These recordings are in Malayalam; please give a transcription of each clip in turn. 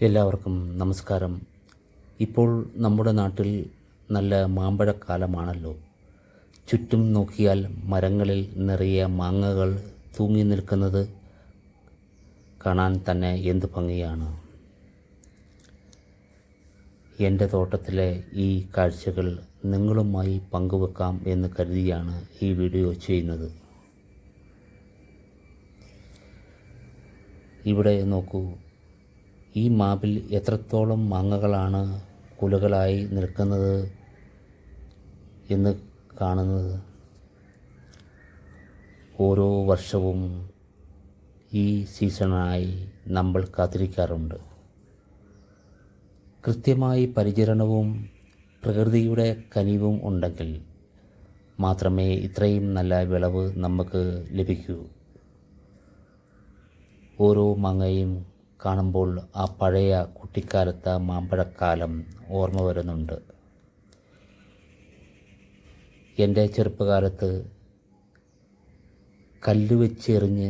എല്ലാവർക്കും നമസ്കാരം. ഇപ്പോൾ നമ്മുടെ നാട്ടിൽ നല്ല മാമ്പഴക്കാലമാണല്ലോ. ചുറ്റും നോക്കിയാൽ മരങ്ങളിൽ നിറയെ മാങ്ങകൾ തൂങ്ങി നിൽക്കുന്നത് കാണാൻ തന്നെ എന്ത് ഭംഗിയാണ്. എൻ്റെ തോട്ടത്തിലെ ഈ കാഴ്ചകൾ നിങ്ങളുമായി പങ്കുവെക്കാം എന്ന് കരുതിയാണ് ഈ വീഡിയോ ചെയ്യുന്നത്. ഇവിടെ നോക്കൂ, ഈ മാവിൽ എത്രത്തോളം മാങ്ങകളാണ് കുലകളായി നിൽക്കുന്നത് എന്ന് കാണുന്നത്. ഓരോ വർഷവും ഈ സീസണായി നമ്മൾ കാത്തിരിക്കാറുണ്ട്. കൃത്യമായി പരിചരണവും പ്രകൃതിയുടെ കനിവും ഉണ്ടെങ്കിൽ മാത്രമേ ഇത്രയും നല്ല വിളവ് നമുക്ക് ലഭിക്കൂ. ഓരോ മാങ്ങയും കാണുമ്പോൾ ആ പഴയ കുട്ടിക്കാലത്തെ മാമ്പഴക്കാലം ഓർമ്മ വരുന്നുണ്ട്. എൻ്റെ ചെറുപ്പകാലത്ത് കല്ല് വെച്ചെറിഞ്ഞ്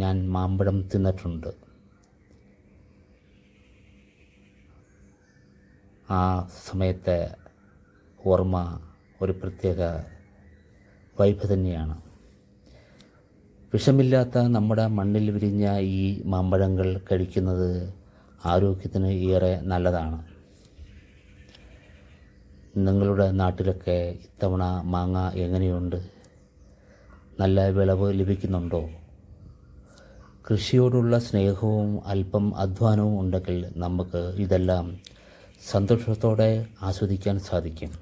ഞാൻ മാമ്പഴം തിന്നിട്ടുണ്ട്. ആ സമയത്തെ ഓർമ്മ ഒരു പ്രത്യേക വൈബ് തന്നെയാണ്. വിഷമില്ലാത്ത നമ്മുടെ മണ്ണിൽ വിരിഞ്ഞ ഈ മാമ്പഴങ്ങൾ കഴിക്കുന്നത് ആരോഗ്യത്തിന് ഏറെ നല്ലതാണ്. നിങ്ങളുടെ നാട്ടിലൊക്കെ ഇത്തവണ മാങ്ങ എങ്ങനെയുണ്ട്? നല്ല വിളവ് ലഭിക്കുന്നുണ്ടോ? കൃഷിയോടുള്ള സ്നേഹവും അല്പം അധ്വാനവും ഉണ്ടെങ്കിൽ നമുക്ക് ഇതെല്ലാം സന്തോഷത്തോടെ ആസ്വദിക്കാൻ സാധിക്കും.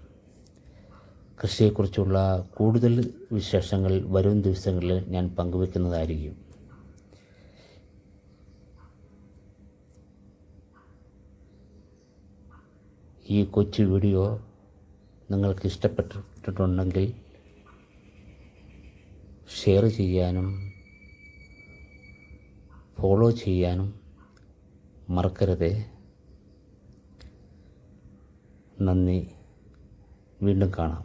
കൃഷിയെക്കുറിച്ചുള്ള കൂടുതൽ വിശേഷങ്ങൾ വരും ദിവസങ്ങളിൽ ഞാൻ പങ്കുവെക്കുന്നതായിരിക്കും. ഈ കൊച്ചു വീഡിയോ നിങ്ങൾക്ക് ഇഷ്ടപ്പെട്ടിട്ടുണ്ടെങ്കിൽ ഷെയർ ചെയ്യാനും ഫോളോ ചെയ്യാനും മറക്കരുത്. നന്ദി. വീണ്ടും കാണാം.